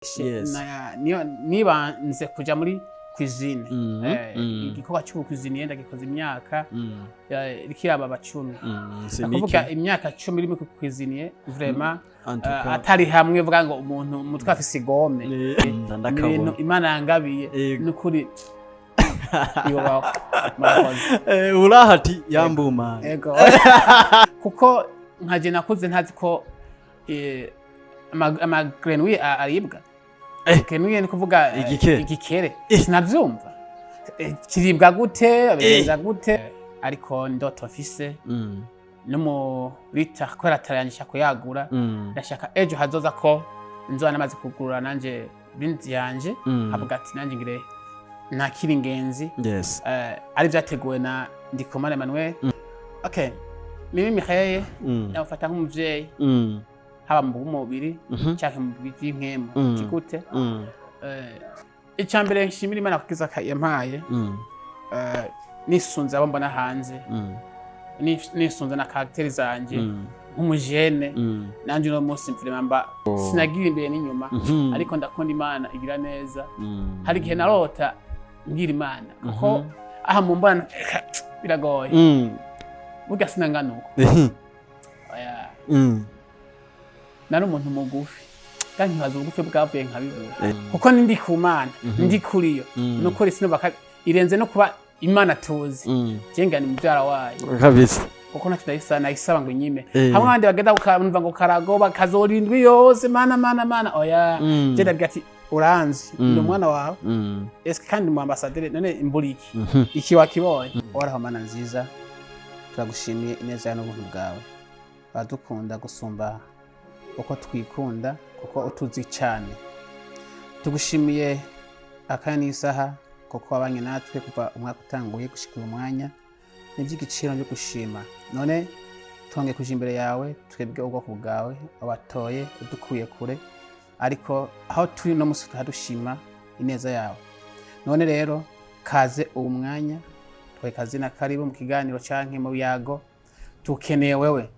Yes. nibanze kuja muri cuisine igikorwa cy'ubukwizini yenda gikoze imyaka irikiraba abacumi kuvuga imyaka 10 iri mu kwiziniye vraiment atari hamwe vuga ngo umuntu umutwe afise igome ibintu Imana yangabiye n'ukuri iwawe urahati yambuma ego kuko nkaje nakuze ntazi ko ama grenouille aribwa grenouille ni kuvuga igikere sinavyumva kiribwa gute abigenza gute ariko ndoto mfise no mu rita ko rataranyisha kuyagura ndashaka ejo hazoza ko nzona namaze kugurura nanje binzi yanje avuga ati nanje ngire nakiri ingenzi ari vyateguwe na Ndikumana Emmanuel okay mimi Mihaye yafata nk'umuvyeyi haba mu mubiri cyangwa mu bw'inkemo kigute icambere nshimira Imana kukiza yampaye nisunze abo mbona hanze nisunze na karakteri zanje nk'umujene nanje no munsi mfire mba sinagira imbere n'inyuma ariko ndakunda Imana igira neza hari gihe narota ngira Imana kuko aha mu mbana biragoye burya sinanganuko nari umuntu mugufi kandi nkibaza ubugufi bwavuye nkabibura kuko ndi ku Mana ndi kuriyo nukuri sinubaka irenze no kuba Imana tuzi jenga ni mubyara wayo kabisa kuko nayisaba ngo nyime hamwe abandi bagenda ukamva ngo karagoba kazorindwi yose mana oya jenda bwati uranzi ndi umwana wawe eske kandi mu ambassadeur none imburiki iki wakibonye waraho Mana nziza turagushimiye ineza n'ubuntu bwawe badukunda gusumba uko twikunda kuko utuzi cyane tugushimiye akanya isaha kuko abanye natwe kuva umwaka utanguye gushika umwanya n'iby'igiciro cyo gushima none tonge kuje imbere yawe twebwe ubwoko bwawe abatoye udukuye kure ariko aho turi no musi tuhadushima ineza yawe none rero kaze uwo mwanya twe kazina karibu mu kiganiro canke mu yago tukeneye wewe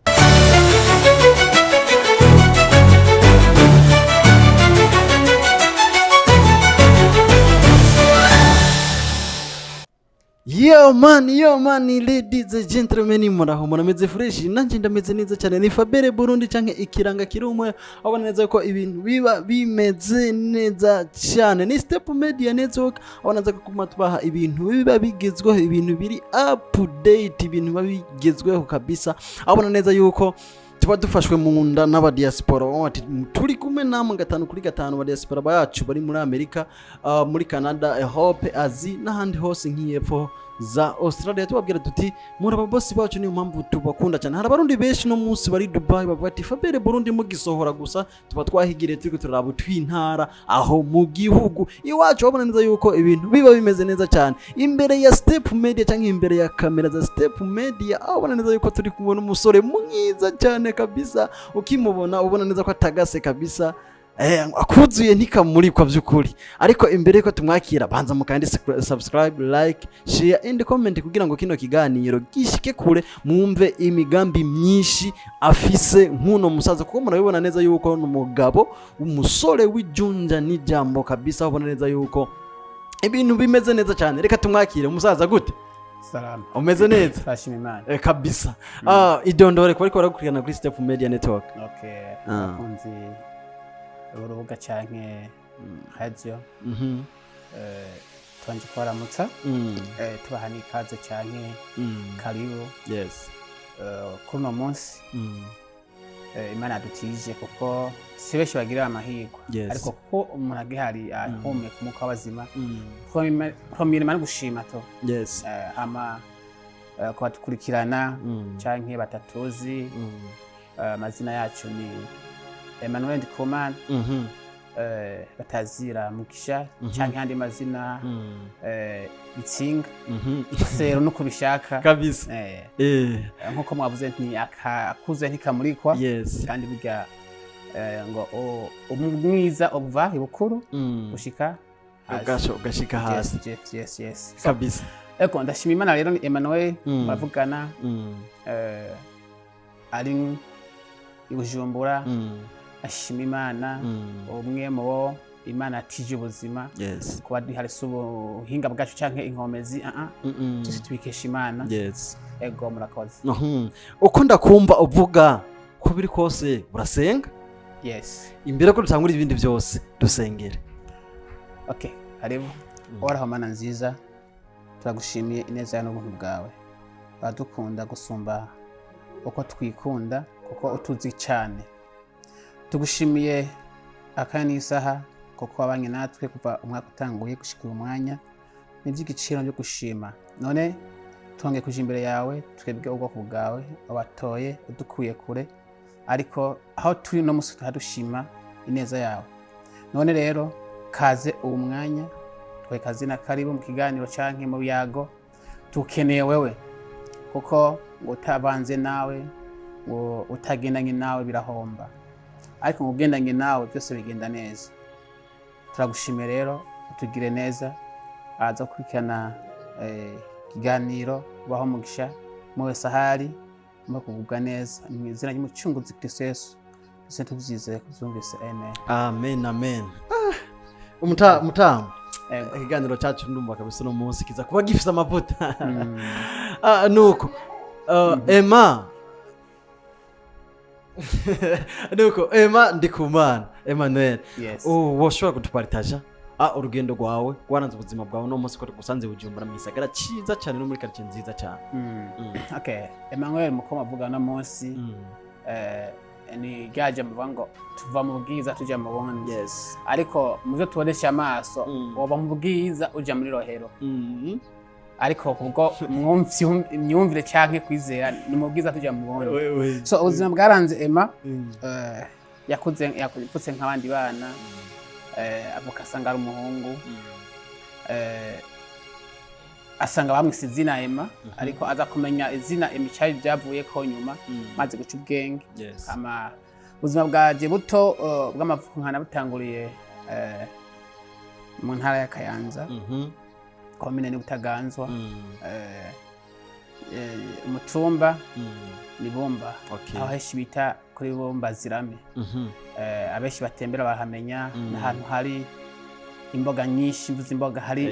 Yo man, ladies and gentlemen, muraho murameze fresh nanje ndameze neza cyane ni Fabere Burundi canke ikiranga kirumwe abona neza ko ibintu biba bimeze neza cyane ni Step Media Network abona neza ko matubaha ibintu biba bigezweho ibintu biri up to date ibintu biba bigezweho kabisa abona neza yuko tuba dufashwe mu nda n'aba diaspora bati turi kumwe namwe 5 kuri 5 ba diaspora bacu bari muri Amerika muri Canada Europe Asia n'ahandi hose nk'iyepfo za Australia tubabwira tuti muri ababosi bacu niyo mpamvu tubakunda cyane hari abarundi benshi no munsi bari Dubai bavuga ati Fabere Burundi mugisohora gusa tuba twahigire turi turaba twintara aho mu gihugu iwacu babona neza yuko ibintu biba bimeze neza cyane imbere ya Step Media cyangwa imbere ya kamera za Step Media abona neza yuko turi kubona umusore mwiza cyane kabisa ukimubona ubona neza ko atagase kabisa akuzuye ntikamurikwa by'ukuri ariko imbere ko tumwakira banza mukandi subscribe like share and comment kugira ngo kino kiganiro gishike kure mwumve imigambi myinshi afise nkuno musaza kuko murabibona neza yuko n'umugabo umusore w'ijunja n'ijambo kabisa ubona neza yuko ibintu bimeze neza cyane reka tumwakire umusaza gute Salam. Umeze neza? Twashima Imana. Kabisa. Idondore ko ariko barakurikirana kuri Step Media Network. Okay. Akunzi urubuga canke radio. Twanje kwaramutsa. Tubahani ikaze canke karibu. Yes. Kuno munsi. Imana dutije kuko sibeshi bagira amahirwe ariko kuko umuntu agihari ahome kumuka wazima promire mari gushima to ama kwa tukurikirana canke batatuzi amazina yacu ni Emmanuel Ndikumana batazira mukisha canke handi mazina bitsinga sero nuko bishaka kabisa nkuko mwavuze nti akuze ntikamurikwa kandi burya ngo umwiza obva ibukuru ushika ugashika hasi yes kabisa eko ndashima Imana rero ni Emmanuel bavugana ari i Bujumbura ashima Imana umwe mu Imana yatije ubuzima Yes. kuba duhari ubuhinga bwacu canke inkomezi tuzi tubikesha Imana. Yes. Ego murakoze. Uko ndakumva uvuga ko biri kose urasenga? Yes. Imbere ko dutangura ibindi byose dusengere. Okay, karibu. Uhoraho Mana nziza, turagushimiye ineza yawe n'ubuntu bwawe. Badukunda gusumba uko twikunda kuko utuzi cyane. Tugushimiye akanya n'isaha kuko wabanye natwe kuva umwaka utanguye gushika uyu mwanya. Ni by'igiciro byo gushima. None twongeye kuja imbere yawe, twebwe ubwoko bwawe wabatoye udukuye kure, ariko aho turi no musi tuhadushima ineza yawe. None rero kaze uwo mwanya, twekaze na karibu mu kiganiro canke mu biyago, tukeneye wewe kuko ngo utabanze nawe ngo utagendanye nawe birahomba, ariko ngo ugendanye nawe byose bigenda neza. Turagushimira rero, utugire neza, aza kurikirana ikiganiro baho mugisha mu wese ahari mu kugubwa neza mu izina ry'umucunguzi Kristo Yesu. Twese tubyizeye kubyumvise. Amen. Amen, amen. Mutamu. Ikiganiro cyacu ndumva kabisa no munsi kiza kuba gifite amavuta. Nuko Emma Emma Ndikumana Emmanuel. Yes. Woshobora kutuparitaja urugendo rwawe rwaranze ubuzima bwawe no munsi ko gusanze Bujumbura mu gisagara cyiza cyane no muri quartier nziza cyane. Okay, Emmanuel mukoma avuga no munsi ni gaje mvuga tuva mu bwiza tuja mu bundi. Yes. Ariko muvyo tubonesha amaso woba mu bwiza uja muri rohero. Ariko kubwo myumvire canke kwizera ni mu bwiza tuja mu bundi. So ubuzima bwaranze Emma yakutse nk'abandi bana, avuka asanga ari umuhungu, asanga bamwise izina Emma, ariko aza kumenya izina Emma cyari byavuye ko nyuma maze guca ubwenge. Ama ubuzima bwaje buto bw'amavuko nkana butanguriye mu ntara ya Kayanza, komine ni Butaganzwa, umutumba ni Bomba, aho heshi bita kuri Bomba Zirame. Abeshi batembera bahamenya n'ahantu hari imboga nyinshi, mvuze imboga hari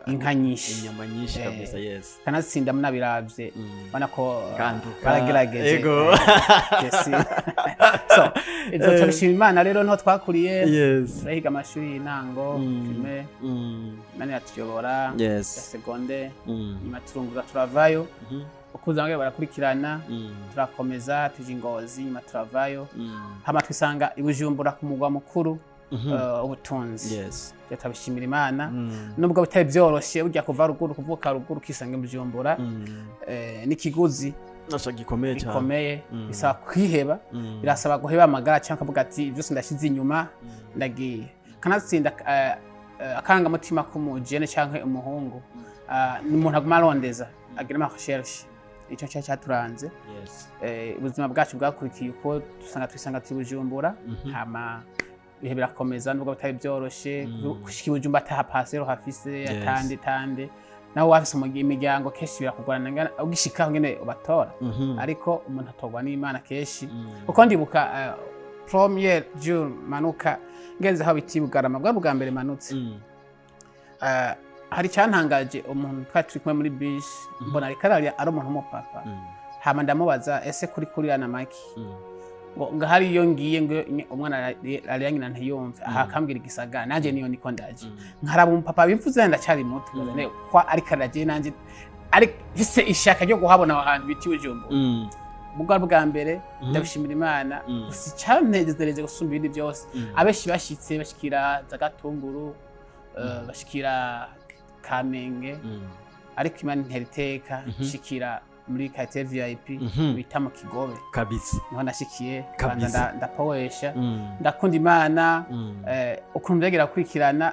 inka nyinshi, inyama nyinshi kabisa. Yes. Kanatsinda munabiravye bana ko baragerageje. So ibyo tubishima Imana rero no twakuriye. Yes. Turahiga amashuri y'intango, prime, nani atuyobora ya seconde, nyuma turunguza turavayo, ukuza ngo barakurikirana, turakomeza tuje Ngozi, nyuma turavayo, hama twisanga i Bujumbura ku mugwa mukuru ubutunzi. Yes. Tabishimira Imana nubwo bitari byoroshe burya kuva ruguru kuvuka ruguru kisanga Bujumbura n'ikiguzi nasha gikomeye cyane, gikomeye bisaba kwiheba, birasaba guheba amagara cyangwa kuvuga ati byose ndashize inyuma ndagiye. Kanatsinda akanga mutima kumujene cyangwa umuhungu ni umuntu aguma arondeza agira ama recherche, icyo cyaturanze. Yes. Ubuzima bwacu bwakurikiye uko twisanga Bujumbura, hama bihe birakomeza nubwo bitari byoroshe gushika Bujumbura atahapasero hafise atande nawe wafise imiryango keshi birakugorana ngana ugishika ngene ubatora, ariko umuntu atogwa n'Imana keshi. Uko ndibuka premier June manuka ngeze aho biti Bugarama bwa mbere manutse, hari cyantangaje umuntu twari kumwe muri bus, mbona ari umuntu w'umupapa, hama ndamubaza ese kurira maki ngo hari iyo ngiye ngo umwana ariyanyina ntiyumve, aha akambwira igisagara nanje niyo niko ndaje nkaraba umupapa bivuze ndacyari muto kwa ariko araje nanje ari vise ishaka ryo guhabona ahantu biti Bujumbura. Bwa mbere ndabishimira Imana, si cyantegereje gusumba ibindi byose. Abeshi bashitse bashikira za Gatunguru, bashikira Kamenge, ariko Imana interiteka shikira muri quartier VIP bita mu Kigobe kabisa, niho nashikiye kanza ndapowesha ndakunda Imana. Ukuntu ndagera kurikirana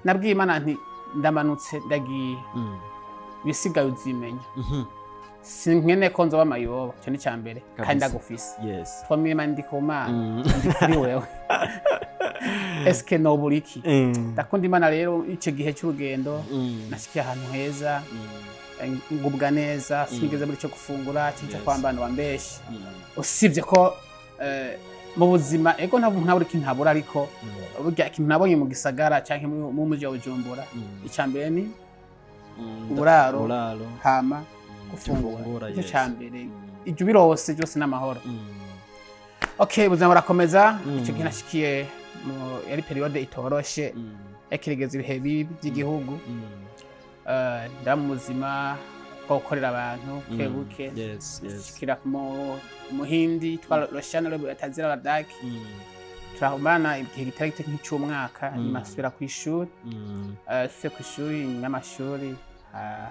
nabwiye Imana nti ndamanutse ndagiye bisigaye uzimenya, sinkene ko nzoba mayoba cyo ni cyambere kandi ndagufise. Yes. Twamye Imana ndikumana ndi kuri wewe eske no buriki ndakunda Imana. Rero icyo gihe cy'urugendo nashikiye ahantu heza, ngubwa neza, sinigeze muri cyo gufungura cyangwa kwambana wambeshi, usibye ko mu buzima ego nta buri kintu ntabura ariko burya ikintu nabonye mu gisagara canke mu muji wa Bujumbura icambere ni uburaro hama gufungura icyo cambere ibyo birose byose n'amahoro. Okay, ubuzima burakomeza. Icyo gihe nashikiye yari periode itoroshe yakirigeza ibihe bibi by'igihugu nda mu buzima bwo gukorera abantu kebuke shikira mu muhindi twa Russian Lab atazira badaki turahumana igihe kitari nk'icumwaka masubira ku ishuri se ku ishuri n'amashuri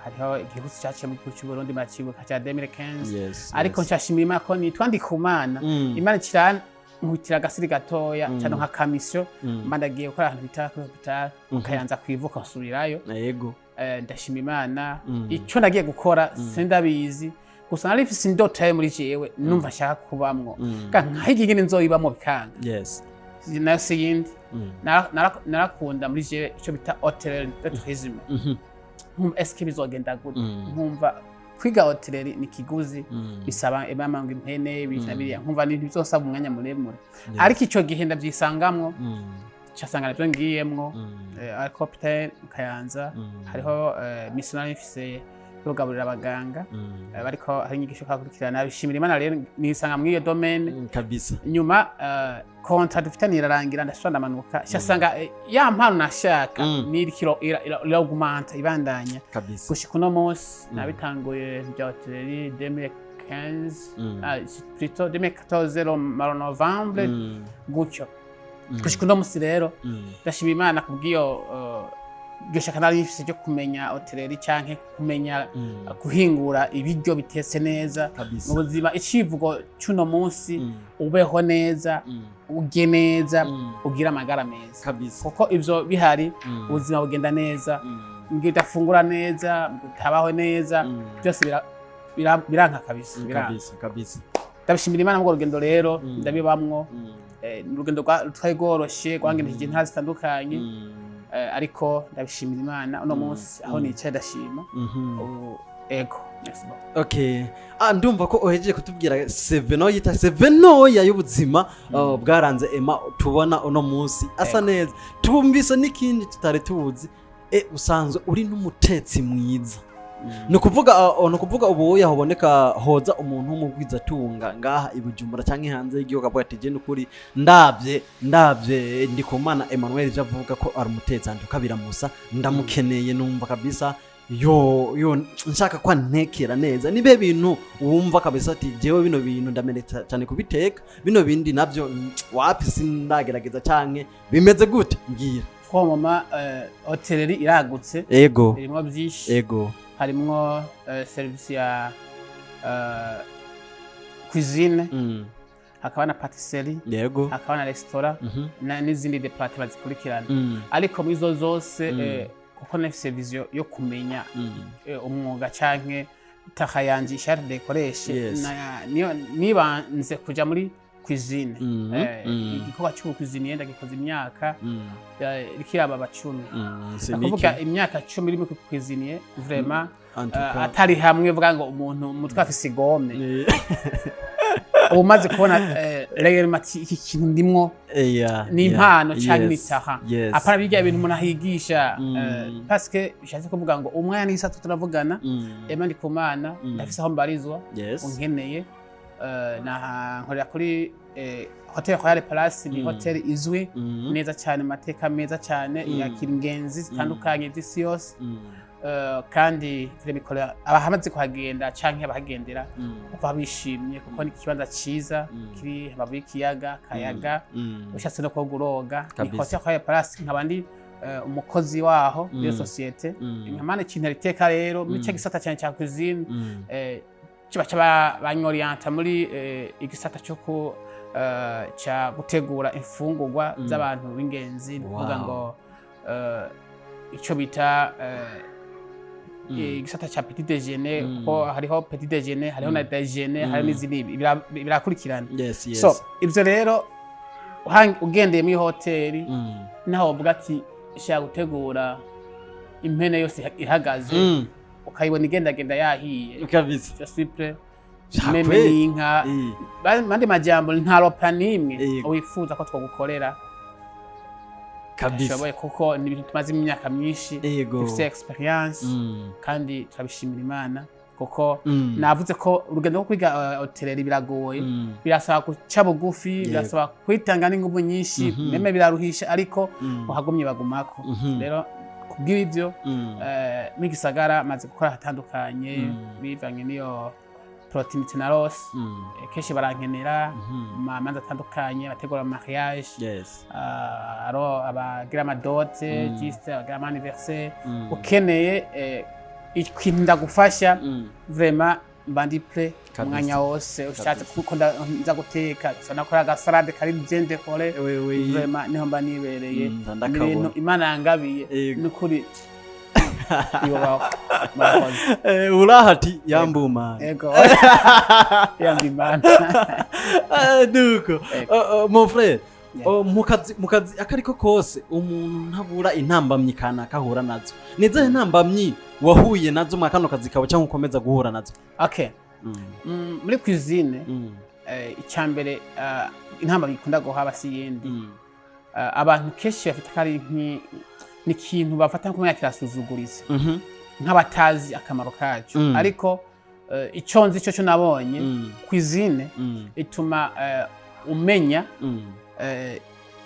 hariho igihugu cyaciye mu gihugu cy'u Burundi macibuka cya 2015 ariko nshashimira Imana ko nitwa Ndikumana Imana kirana nkutira agasiri gatoya cyane nka kamisyo mbandagiye gukora ahantu bita ku hospital Kayanza kwivuka nsubirayo yego ndashima Imana icyo nagiye gukora sindabizi gusa nari mfise indoto muri jewe numva nshaka kubamwo nkahigigene nzoyibamo bikanga nayo siyindi narakunda muri jewe icyo bita hotel de tourisme eske bizogenda gute nkumva kwiga hotel ni kiguzi bisaba emamanga impene binabiriya nkumva n'ibintu bizosaba umwanya muremure ariko ico gihe ndavyisangamwo cyasanga nabyo ngiyemwo hotel Kayanza hariho missionary ifise yogaburira abaganga bariko hari inyigisho kakurikirana bishimira Imana rero nisanga mu iyo domaine kabisa nyuma contract dufitanye irarangira ndashobora ndamanuka cyasanga ya mpano nashaka ni kilo iragumanta ibandanya gushika uno munsi nabitanguye bya hotel 2015 plutôt 2014 novembre gutyo gushika uno munsi rero ndashima Imana kubwiyo gishaka nari ifise cyo kumenya hoteleri canke kumenya guhingura ibiryo bitese neza mu buzima icivugo cyuno munsi ubeho neza uge neza ugira amagara meza kuko ivyo bihari ubuzima bugenda neza ngidafungura neza gutabaho neza byose biranka kabisa ndabishimira Imana mu rugendo rero ndabibamwo urugendo twayigoroshe rwangendeye ntazi zitandukanye ariko ndabishimira Imana uno munsi aho nicaye ndashima ego okay ndumva ko ohejeje kutubwira seveno yita seveno ya y'ubuzima bwaranze Emma tubona uno munsi asa neza tubumvise n'ikindi tutari tubuzi usanzwe uri n'umutetsi mwiza nukuvuga ubu yahoboneka hoza umuntu w'umugwiza tunga ngaha ibujumbura canke hanze y'igihugu avuga ati je n'ukuri ndavye Ndikumana Emmanuel javuga ko ari umutetsi antukabira musa ndamukeneye numva kabisa yo nshaka kwa ntekera neza nibe bintu wumva kabisa ati jewe bino bintu ndameneta cyane kubiteka bino bindi navyo wapi sindagerageza canke bimeze gute ngira ko mama hoteleri iragutse ego irimo byinshi ego harimwo service ya cuisine hakaba na patisserie yego hakaba na restaurant n'izindi departments zikurikirana ariko muri zo zose kuko nafise vision yo kumenya umwuga canke takayanje ishari dekoreshe nibanze kuja muri cuisine igikorwa cyo cuisine yenda gikoze imyaka rikiraba abacumi akuvuga imyaka 10 iri mu cuisine vraiment atari hamwe vuga ngo umuntu mutwe afise igome umaze kubona realmente iki kintu ndimwo ni impano cyangwa nitaha apara bijya ibintu umuntu ahigisha parce que bishatse kuvuga ngo umwanya n'isatu turavugana Emma Ndikumana ndafise aho mbarizwa unkeneye nkorera kuri hotel Royal Palace ni hotel izwi neza cyane mateka meza cyane yakira ingenzi zitandukanye z'isi yose kandi turabikora abahamaze kuhagenda canke abahagendera bava bishimye kuko ni kibanza ciza kiri habavu ikiyaga kayaga ushatse no koguroga ni hotel Royal Palace nkabandi umukozi waho iyo societe nkamane ikintu riteka rero mu cyo gisata cyane cya cuisine kiba banyorienta muri igisata cyo ku cya gutegura imfungurwa z'abantu b'ingenzi kuvuga ngo ico bita igisata cha petit déjeuner ko hariho petit déjeuner hariho na déjeuner hariho n'izindi birakurikirana so ivyo rero ugendeye muri hoteli naho uvuga ati shaka gutegura impene yose ihagaze ukayibona igendagenda yahiye kabisa just simple meme y'inka bandi majambo nta ropa nimwe wifuza ko twogukorera kabisa shoboye kuko ni ibintu tumaze imyaka myinshi dufite experience kandi turabishimira Imana kuko navuze ko urugendo rwo kwiga hoteleri biragoye birasaba guca bugufi birasaba kwitanga n'ingufu nyinshi meme biraruhisha ariko uhagumye bagumako rero kubw'ibyo mu gisagara maze gukora hatandukanye bivanye niyo proximité na Rose kenshi barankenera manza atandukanye bategura mariage abagira amadote juste abagira anniversaire ukeneye ikintu ndagufasha vraiment mbandi prêt umwanya wose ushatse kuko nza guteka sanakora agasalade kari bien décoré vraiment niho mba nibereye ibintu Imana yangabiye n'ukuri urahati yambuma ego yambimana duko mon frère mukazi akariko kose umuntu ntabura intambamyi kana kahura nazo nize intambamyi wahuye nazo mwakano kazi kawe cyangwa ukomeza guhura nazo okay muri cuisine icyambere intambamyi ikunda guhaba si yindi abantu keshi bafite kari n'ikintu bafata nko yakirasuzuguriza nk'abatazi akamaro kacu ariko iconzi cyo nabonye cuisine ituma umenya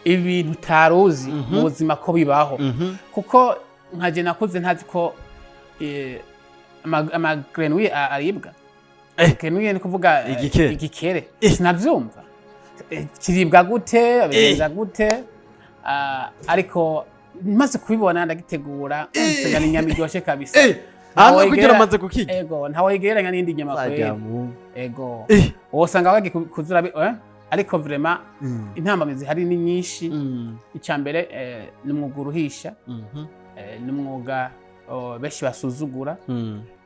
ibintu taruzi mu buzima ko bibaho kuko nkaje nakuze ntazi ko amagrenouille aribwa grenouille ni kuvuga igikere sinavyumva kiribwa gute abeza gute ariko maze kubibona ndagitegura nsanga ni nyama iryoshe kabisa hano kugira maze kukija ego ntawe yigereranya n'indi nyama kwe ego wosanga bagikuzura ariko vraiment intambamizi hari ni nyinshi icyambere ni umwuga uruhisha ni umwuga benshi basuzugura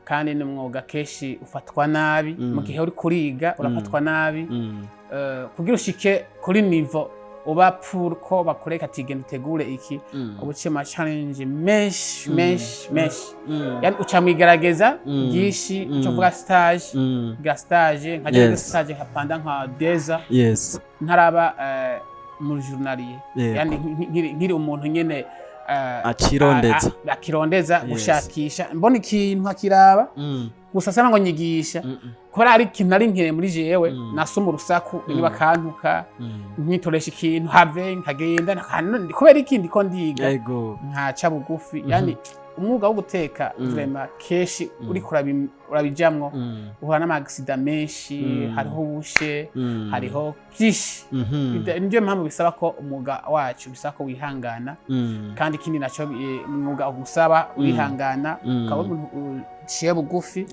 kandi ni umwuga keshi ufatwa nabi mu gihe uri kuriga urafatwa nabi kugira ushike kuri niveau uba pour ko bakoreka tigenda utegure iki ubuce ma challenge mesh yani ucamwigerageza gishi ucavuga stage nkaje stage nkapanda nka deza ntaraba mu journalier yani nkiri umuntu nyene akirondeza gushakisha mbona ikintu akiraba gusa sana ngo nyigisha kora ari ikintu nari nkere muri jewe nasoma urusaku niba kantuka nkitoresha ikintu have nkagenda kubera ikindi ko ndiga nkaca bugufi yani umwuga wo guteka vraiment keshi uri urabijamwo uhura n'amagisida menshi hariho ubushe hariho byinshi ndio mpamvu bisaba ko umwuga wacu bisaba ko wihangana kandi ikindi naco umwuga ugusaba wihangana ukaba ciye bugufi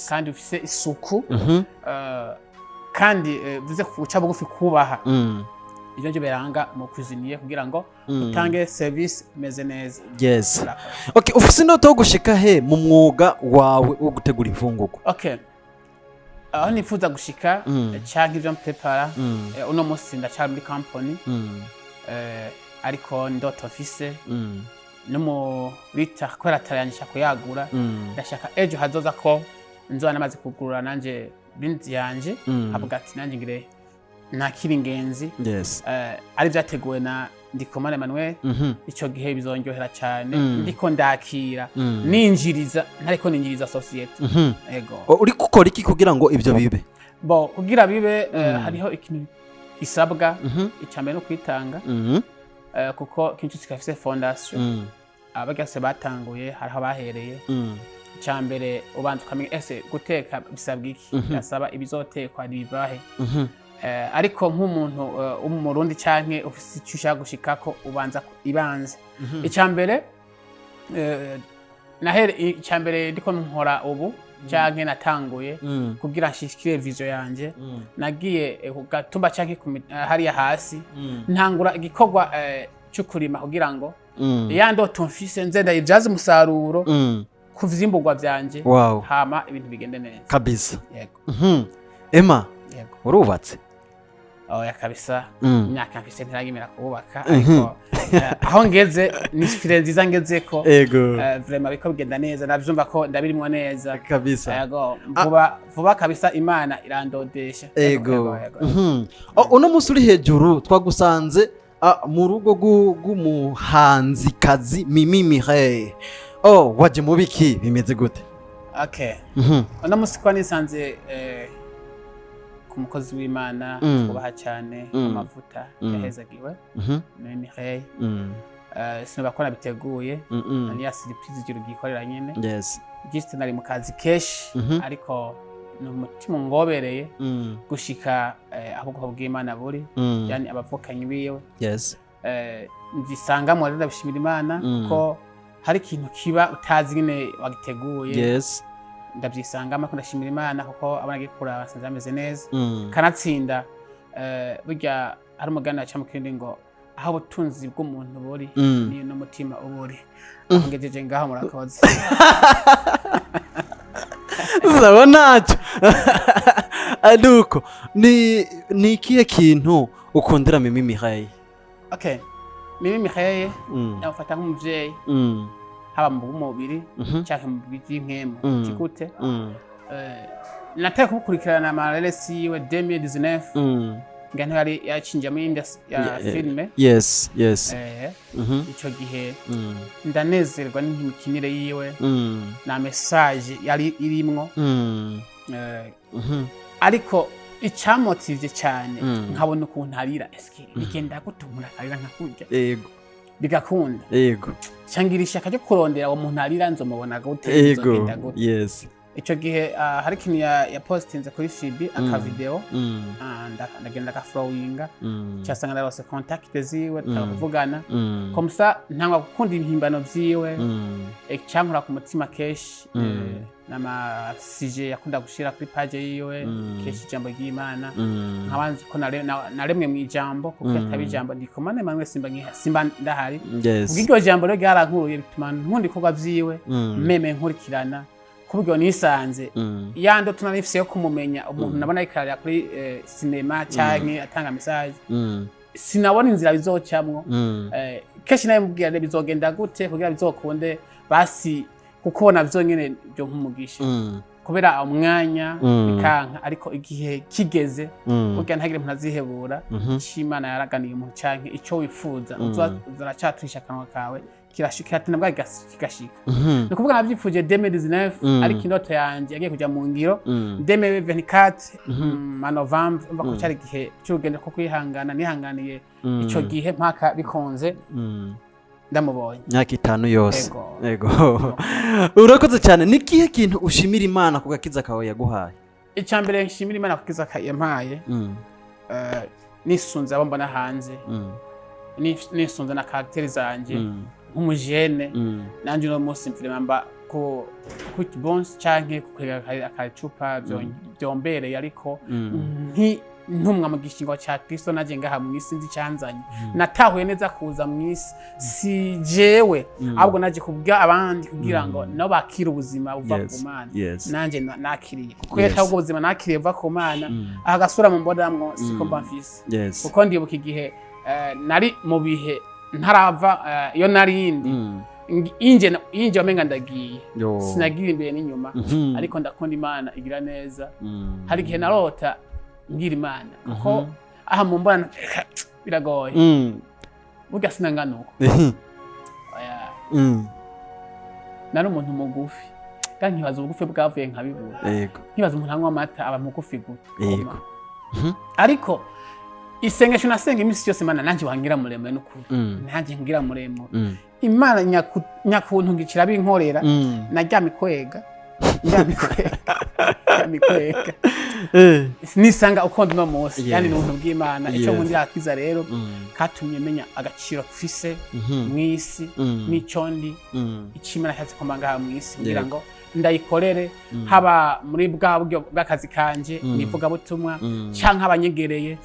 kandi ufise isuku kandi bize kuca bugufi kubaha ivyo nje beranga mu cuisinier kugira ngo utange service meze neza okay ufise indoto yo gushika he mu mwuga wawe wo gutegura imfungurwa okay aho nifuza gushika canke ivyo prepara uno musi ndacyari muri company ariko ndoto mfise no mu rita kwera taranyisha kuyagura ndashaka ejo hazoza ko nzona namaze kugurura nanje binzi yanje avuga ati nanje ngire nakiri ingenzi ari vyateguwe na Ndikumana Emmanuel ico gihe bizonjohera cyane ndiko ndakira ninjiriza ntariko ninjiriza societe ego uri gukora iki kugira ngo ivyo bibe bo kugira bibe hariho ikintu isabwa icambere no kwitanga kuko kintu sikafise fondation abagase batanguye hariho bahereye icambere ubanza ukamenya ese guteka bisabwa iki birasaba ibizotekwa bivahe ariko nk'umuntu umurundi canke ufise icyo ushaka gushikako ubanza ibanze icambere nahere icambere ndiko nkora ubu canke natanguye kugira nshikire vision yanje nagiye kugatumba canke hariya hasi ntangura igikorwa cyo kurima kugira ngo yandoto mfise nzenda ibyaza umusaruro kuvyimburwa vyanje hama ibintu bigende neza kabisa yego Emma urubatse oya kabisa imyaka mfise ntiragimera kubaka ariko aho ngeze ni fire nziza ngezeko ego vraiment biko bigenda neza navyumva ko ndabirimwo neza kabisa yego vuba kabisa Imana irandodesha ego uno musi uri hejuru twagusanze mu rugo rw'umuhanzikazi Mimi Mireille waje mu biki bimeze gute? Okay uno musi kwa nisanze ku mukozi w'Imana twubaha cyane amavuta yahezagiwe Mimi Mireille sinabakora biteguye ni ya surprise igihe gikorera nyene yes just nari mu kazi keshi ariko n'umutima ngobereye gushika ahubwo bw'Imana buri yani abavukanyi biwe yes ndisanga mu renda bishimira Imana ko hari ikintu kiba utazi nyine wagiteguye yes ndabyisangamo ko ndashimira Imana kuko abana gikura basanze ameze neza kanatsinda burya hari umugana cyangwa kindi ngo aho ubutunzi bw'umuntu buri ni n'umutima uburi ngejeje ngaho murakoze Zaba nacho aduko ni ikihe kintu ukundira Mimi Mireille? Okay Mimi Mireille yafata nk'umuvyeyi haba mu mubiri cyangwa mu by'inkemo kikute nataka kumukurikirana amarelesi yiwe 2019 ngano yari yacinja mu industry ya filme yes ico gihe ndanezerwa n'imikinire yiwe na message yari irimwo ariko icamotivye cyane nkabona ukuntu arira eske bigenda gutumura karira nkakurya yego bigakunda yego cyangirisha kaje kurondera uwo muntu arira nzomubona gute yego yes ico gihe hari kintu ya postinze kuri FB aka video ndagenda ka followinga cyasanga narose contact ziwe tukavugana komsa ntangwa gukunda impimbano vyiwe cyankura ku mutima keshi nama CJ yakunda gushira kuri page yiwe keshi jambo ry'Imana nkabanzi ko naremwe mu ijambo kuko yatabi ijambo ndikomane manwe simba ndahari ubwo jambo ryo garankuruye bituma nkundi kogwa vyiwe meme nkurikirana kubwo nisanze yando tunanifise yo kumumenya umuntu nabona ikarya kuri cinema cyane atanga message sinabona inzira bizocamwo keshi naye mubwira bizogenda gute kugira bizokunde basi kuko navyo nyene byo nkumugisha kubera umwanya bikanka ariko igihe kigeze burya ntagire umuntu azihebura cy'Imana yaraganiye umuntu canke ico wifuza uzaracaturisha kanwa kawe kirashika ati nabwo kigashika no kuvuga navyifuje 2019 ariko indoto yanje yagiye kuja mu ngiro 2024 November umva ko cyari gihe cy'urugendo ko kwihangana nihanganiye ico gihe mpaka bikonze ndamubonye myaka 5 yose yego urakoze cyane nikihe kintu ushimira Imana kugakiza kawe yaguhaye? Icambere nshimira Imana kugakiza yampaye nisunze abo mbona hanze nisunze na karakteri zanje nk'umujene nanje no munsi mfiremba ko bones canke kukwega akacupa byombereye ariko ntumwa mu gishingo cya Kristo naje ngaha mu isi nzi cyanzanye natahuye neza kuza mu isi si jewe ahubwo naje kubwa abandi kugira ngo no bakira ubuzima buva ku Mana nanje nakiriye kuko yataho ubuzima nakiriye buva ku Mana agasura mu mbonamwo siko mbafise kuko ndibuka igihe nari mu bihe ntarava iyo narindi inje wamenga ndagiye sinagira imbere n'inyuma ariko ndakunda Imana igira neza hari igihe narota ngira Imana kuko aha mu mbana biragoye burya sinanganuko nari umuntu mugufi kandi nkibaza ubugufi bwavuye nkabibura nkibaza umuntu anywa amata aba mugufi gute ariko isengesho nasenga iminsi yose Imana nanje wangira muremure n'ukuri nanje ngira muremure Imana nyakuntu ngicira binkorera naryamikwega mikwega nisanga ukondo no munsi yani n'ubuntu bw'Imana icyo nkundira akiza rero katumye menya agaciro kufise mwisi n'icondi ikimana cyatse komanga mwisi kugira ngo ndayikorere haba muri bwa buryo bw'akazi kanje nivuga butumwa canka abanyegereye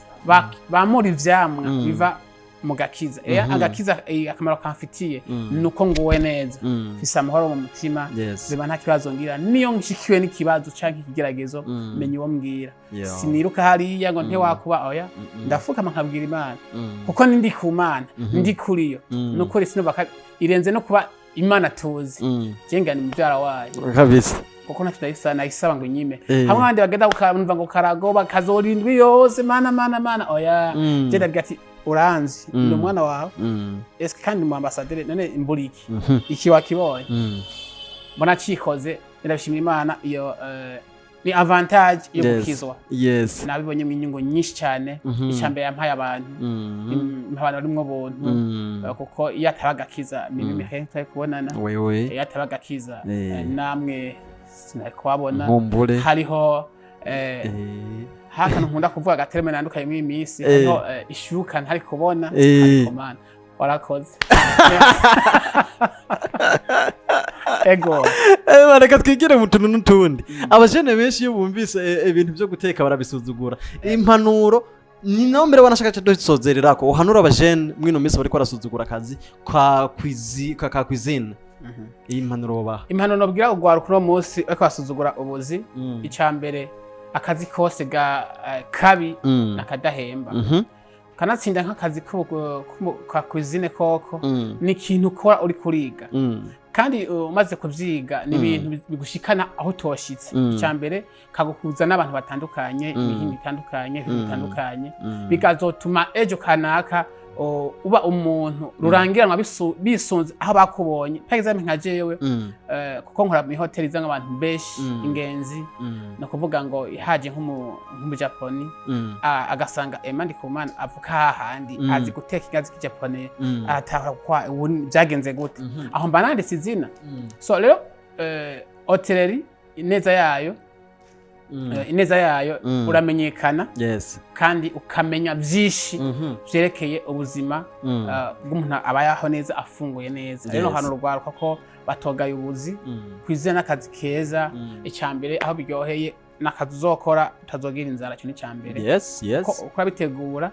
bamuri ivyamwa biva mugakiza agakiza akamaro kamfitiye nuko nguwe neza mfise amahoro mu mutima ziba nta kibazo ngira niyo nshikiwe n'ikibazo canke ikigeragezo menye uwo mbwira siniruka hariya ngo nte wakuba oya ndafukama nkabwira Imana kuko ndi ku Mana ndi kuriyo nukuri sinubaka irenze no kuba Imana tuzi jenga ni mubyara wayo kabisa kuko natudayisa nayisaba ngo nyime hamwe abandi bagenda ukamva ngo karagoba kazorindwi yose mana oya jenda bigati uranzi ndi umwana wawe eske kandi mu ambassadeur none imburiki iki wakibonye mbona cikoze ndabishimira Imana iyo ni avantage yo gukizwa nabibonye mu inyungu nyinshi cyane icyambere yampaye abantu abantu barimwo buntu kuko iyo atabagakiza mimi hentai kubonana iyo atabagakiza namwe sinari kubabona hariho hakantu nkunda kuvuga gatereme nandukaye mu iminsi hariho ishuka ntari kubona ariko mana warakoze ego reka twigire mu tuntu n'utundi abajene benshi iyo bumvise ibintu byo guteka barabisuzugura impanuro ni nombere wanashaka dusozerera ko uhanura abajene mwino minsi bari kwarasuzugura akazi ka cuisine impanuro baha impanuro nobwira ugwaruka no munsi ariko basuzugura ubuzi icambere akazi kose ga kabi nakadahemba kanatsinda nk'akazi ka cuisine koko ni ikintu ukora uri kuriga kandi umaze kuvyiga ni ibintu bigushikana aho toshitse icambere kagukuza n'abantu batandukanye ibintu bitandukanye bikazotuma ejo kanaka uba umuntu rurangiranwa bisunze aho bakubonye par exemple nka jewe kuko nkora mu hoteli zanga abantu beshi ingenzi no kuvuga ngo haje nk'umu Japoni agasanga Emandi Kumana avuka hahandi azi guteka igazi k'Japone atahora kwa byagenze gute aho mbananditse izina so rero hoteleri ineza yayo uramenyekana kandi ukamenya byinshi byerekeye ubuzima bw'umuntu abayaho neza afunguye neza rero hano rwaruka ko batogaye ubuzi kwizera n'akazi keza icambere aho biryoheye n'akazi uzokora utazogira inzara cyo n'icambere uko bitegura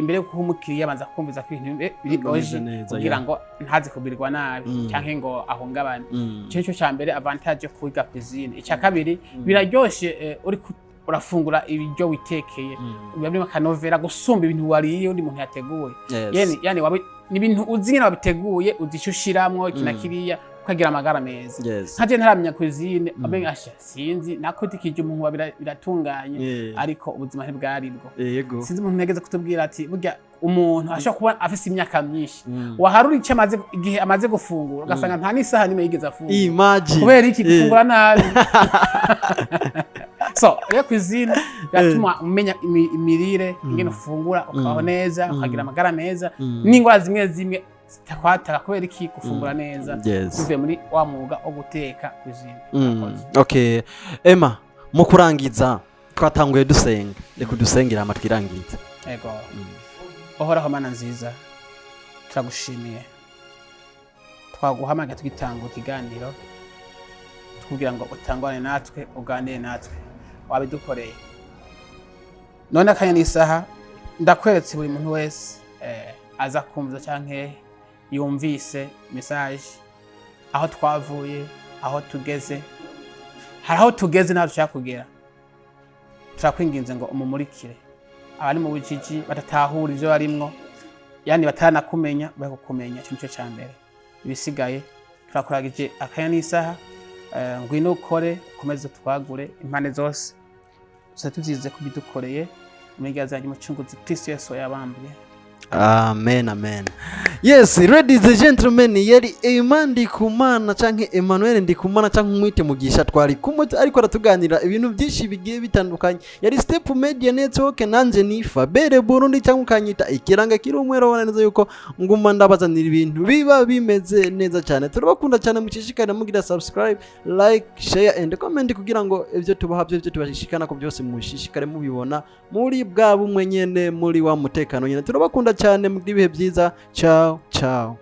imbere yo kumukiriya banza kumviza ko ibintu biri oje kugira ngo ntazi kubirirwa nabi cyangwa ngo ahungabane cyo cyambere avantage yo kwiga cuisine icya kabiri biraryoshe uri urafungura ibiryo witekeye ubabiri makanovera gusumba ibintu wariye undi muntu yateguye yani ni ibintu uzina wabiteguye uzishyushiramwo kinakiriya ukagira amagara meza nkaje ntaramenya cuisine amenye asha sinzi nakotikije umuntu biratunganye ariko ubuzima ntibwarirwo sinzi umuntu negeze kutubwira ati burya umuntu ashaka kuba afise imyaka myinshi waharura icyo amaze igihe amaze gufungura ugasanga nta n'isaha nimwe yigeze afungura kubera iki gufungura nabi so rero cuisine yatuma umenya imirire ingene ufungura ukabaho neza ukagira amagara meza n'ingwara zimwe zitakwataka kubera iki gufungura neza bivuye muri wa mwuga wo guteka cuisine okay Emma mu kurangiza twatanguye dusenga reka dusengera amatwirangiza yego ohoraho Mana nziza turagushimiye twaguhamagaye twitanga ikiganiro kugira ngo utangwane natwe uganire natwe wabidukoreye none akanya n'isaha ndakweretse buri muntu wese aza kumva canke yumvise message aho twavuye aho tugeze haraho tugeze naho dushaka kugera turakwinginze ngo umumurikire abari mu bujiji batatahura ivyo barimwo yani batanakumenya bakukumenya cyo cyambere ibisigaye turakuragije akanya n'isaha ngwino ukore komeze twagure impande zose tuzize kubidukoreye umigazanye mucunguzi Kristo Yesu yabambye amen yes ladies and gentlemen yari Emandi Kumana canke Emmanuel Ndikumana canke umwite mugisha twari kumwe ariko aratuganira ibintu byinshi bigiye bitandukanye yari Step Media Network nanje ni Fabere Burundi canke ukanyita ikiranga kirumwero wana neza yuko nguma ndabazanira ibintu biba bimeze neza cyane turabakunda cyane mucishikane mugira subscribe like share and comment kugira ngo ivyo tubaha byo tubashishikana ko byose mushishikare mubibona muri bwa bumwe nyene muri wa mutekano nyene turabakunda cyane mu bihe byiza ciao ciao